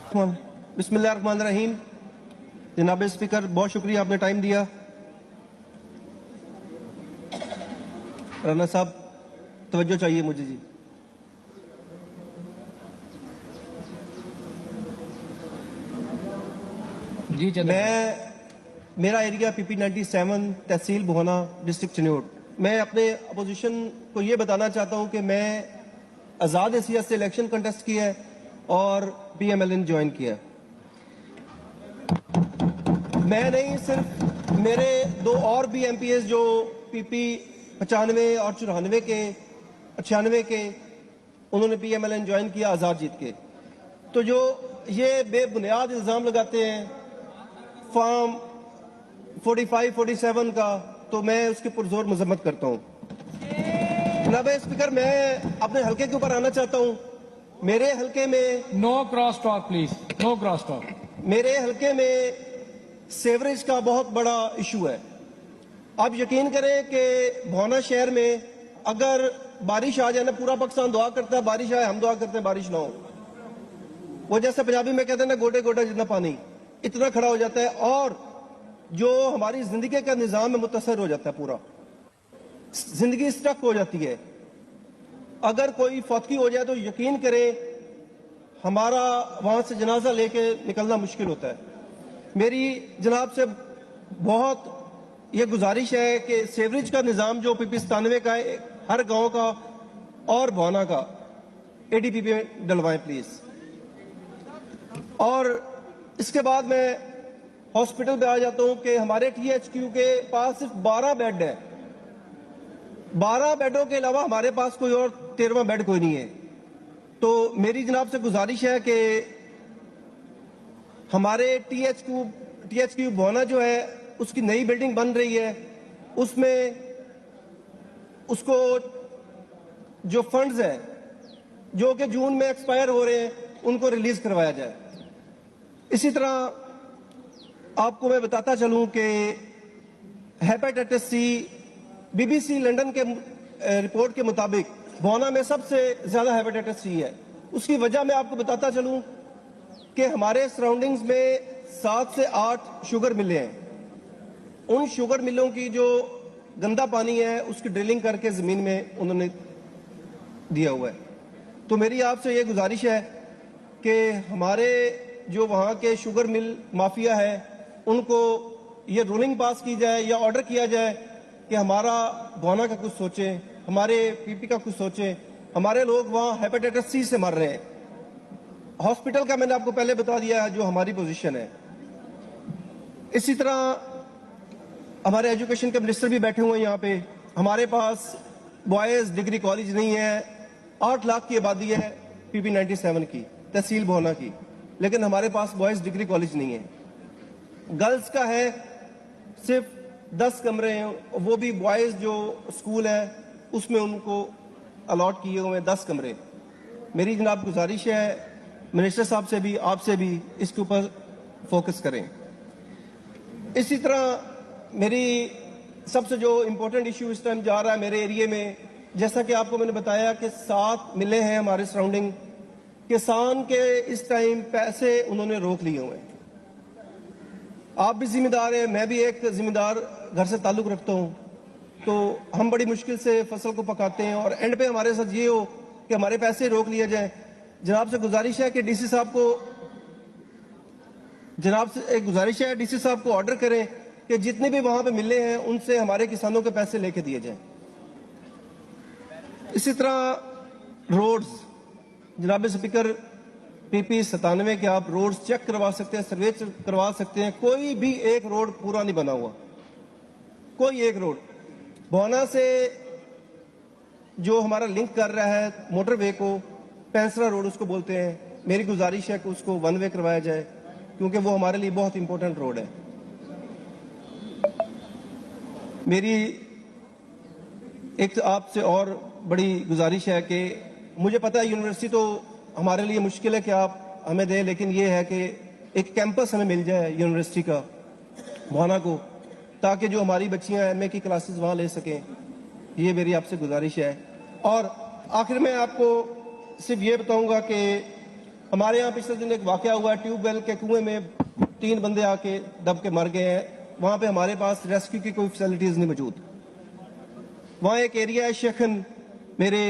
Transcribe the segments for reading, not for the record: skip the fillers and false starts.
बिस्मिल्लाहिर्रहमानिर्रहीम। जनाब स्पीकर, बहुत शुक्रिया, आपने टाइम दिया। राना साहब, तवज्जो चाहिए मुझे जी। मेरा एरिया PP 97 तहसील भोना डिस्ट्रिक्ट चिन्योट। मैं अपने अपोजिशन को ये बताना चाहता हूँ कि मैं आज़ाद हैसियत से इलेक्शन कंटेस्ट किया है और PMLN ज्वाइन किया है। मैं नहीं, सिर्फ मेरे दो और भी MPs जो PP 95 और 94 के उन्होंने PMLN ज्वाइन किया आज़ाद जीत के। तो जो ये बेबुनियाद इल्ज़ाम लगाते हैं फॉर्म 45-47 का, तो मैं उसकी पुरजोर मजम्मत करता हूँ। जनाब स्पीकर, मैं अपने हल्के के ऊपर आना चाहता हूँ। मेरे हल्के में no cross talk please, no cross talk. मेरे हल्के में सेवरेज का बहुत बड़ा इशू है। आप यकीन करें कि भोना शहर में अगर बारिश आ जाए ना, पूरा पाकिस्तान दुआ करता है बारिश आए, हम दुआ करते हैं बारिश ना हो। वो जैसे पंजाबी में कहते हैं ना, गोडे गोडा जितना पानी इतना खड़ा हो जाता है और जो हमारी जिंदगी का निजाम में मुतासर हो जाता है, पूरा जिंदगी स्टक हो जाती है। अगर कोई फौतगी हो जाए तो यकीन करें हमारा वहां से जनाजा लेके निकलना मुश्किल होता है। मेरी जनाब से बहुत ये गुजारिश है कि सेवरेज का निज़ाम जो PP 97 का है, हर गांव का और भोना का ADP में डलवाएं प्लीज। और इसके बाद मैं हॉस्पिटल पे आ जाता हूं कि हमारे THQ के पास सिर्फ 12 बेड है। 12 बेडों के अलावा हमारे पास कोई और 13वां बेड कोई नहीं है। तो मेरी जनाब से गुजारिश है कि हमारे THQ भोना जो है उसकी नई बिल्डिंग बन रही है, उसमें उसको जो फंड्स हैं जो कि जून में एक्सपायर हो रहे हैं उनको रिलीज करवाया जाए। इसी तरह आपको मैं बताता चलूं कि हेपेटाइटिस C BBC लंदन के रिपोर्ट के मुताबिक भोना में सबसे ज्यादा हेपेटाइटिस C है। उसकी वजह मैं आपको बताता चलूं कि हमारे सराउंडिंग्स में 7 से 8 शुगर मिलें हैं। उन शुगर मिलों की जो गंदा पानी है उसकी ड्रिलिंग करके जमीन में उन्होंने दिया हुआ है। तो मेरी आपसे ये गुजारिश है कि हमारे जो वहाँ के शुगर मिल माफिया है उनको ये रूलिंग पास की जाए या ऑर्डर किया जाए कि हमारा भोना का कुछ सोचें, हमारे PP का कुछ सोचें। हमारे लोग वहाँ हेपेटाइटिस C से मर रहे हैं। हॉस्पिटल का मैंने आपको पहले बता दिया है जो हमारी पोजीशन है। इसी तरह हमारे एजुकेशन के मिनिस्टर भी बैठे हुए हैं यहाँ पे। हमारे पास बॉयज डिग्री कॉलेज नहीं है। 8 लाख की आबादी है PP 97 की, तहसील भोना की, लेकिन हमारे पास बॉयज डिग्री कॉलेज नहीं है। गर्ल्स का है सिर्फ 10 कमरे हैं, वो भी बॉयज जो स्कूल है उसमें उनको अलॉट किए हुए हैं 10 कमरे। मेरी जनाब गुजारिश है मिनिस्टर साहब से भी, आपसे भी इसके ऊपर फोकस करें। इसी तरह मेरी सबसे जो इम्पोर्टेंट इशू इस टाइम जा रहा है मेरे एरिया में, जैसा कि आपको मैंने बताया कि 7 मिले हैं हमारे सराउंडिंग। किसान के इस टाइम पैसे उन्होंने रोक लिए हुए हैं। आप भी जिम्मेदार हैं, मैं भी एक जिम्मेदार घर से ताल्लुक रखता हूं। तो हम बड़ी मुश्किल से फसल को पकाते हैं और एंड पे हमारे साथ ये हो कि हमारे पैसे रोक लिए जाए। जनाब से गुजारिश है कि DC साहब को ऑर्डर करें कि जितने भी वहां पे मिले हैं उनसे हमारे किसानों के पैसे लेके दिए जाएं। इसी तरह रोड्स, जनाब स्पीकर, PP 97 के आप रोड्स चेक करवा सकते हैं, सर्वे करवा सकते हैं। कोई भी एक रोड पूरा नहीं बना हुआ, कोई एक रोड। भोना से जो हमारा लिंक कर रहा है मोटरवे को, पेंसरा रोड उसको बोलते हैं, मेरी गुजारिश है कि उसको 1 वे करवाया जाए क्योंकि वो हमारे लिए बहुत इंपॉर्टेंट रोड है। मेरी एक आपसे और बड़ी गुजारिश है कि मुझे पता है यूनिवर्सिटी तो हमारे लिए मुश्किल है कि आप हमें दें, लेकिन ये है कि एक कैंपस हमें मिल जाए यूनिवर्सिटी का भोना को, ताकि जो हमारी बच्चियां MA की क्लासेस वहाँ ले सकें। ये मेरी आपसे गुजारिश है। और आखिर में आपको सिर्फ ये बताऊंगा कि हमारे यहाँ पिछले दिन एक वाकया हुआ, ट्यूबवेल के कुएं में 3 बंदे आके दब के मर गए हैं। वहां पे हमारे पास रेस्क्यू की कोई फैसिलिटीज नहीं मौजूद। वहाँ एक एरिया है शेखन, मेरे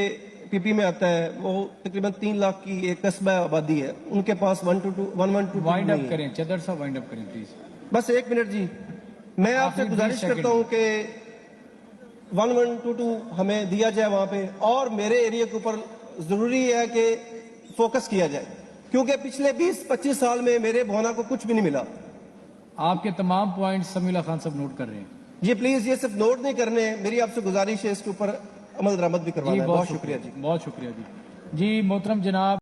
पीपी में आता है, वो तकरीबन 3 लाख की एक कस्बा आबादी है, उनके पास 112 वाइंड नहीं अप है। करें, चदर साहब वाइंड अप करें प्लीज। बस 1 मिनट जी, मैं आपसे आखिरी 20 गुजारिश सेकंड करता हूं कि 1122 हमें दिया जाए वहां पे, और मेरे एरिया के ऊपर जरूरी है कि फोकस किया जाए, क्योंकि पिछले 20-25 साल में मेरे भोना को कुछ भी नहीं मिला। आपके तमाम पॉइंट्स समीला खान साहब नोट कर रहे हैं। जी प्लीज, ये सिर्फ नोट नहीं करने हैं, मेरी आपसे गुजारिश है इसके ऊपर अमल दरामद भी करवाना है। बहुत शुक्रिया जी। बहुत शुक्रिया जी। जी मोहतरम जनाब।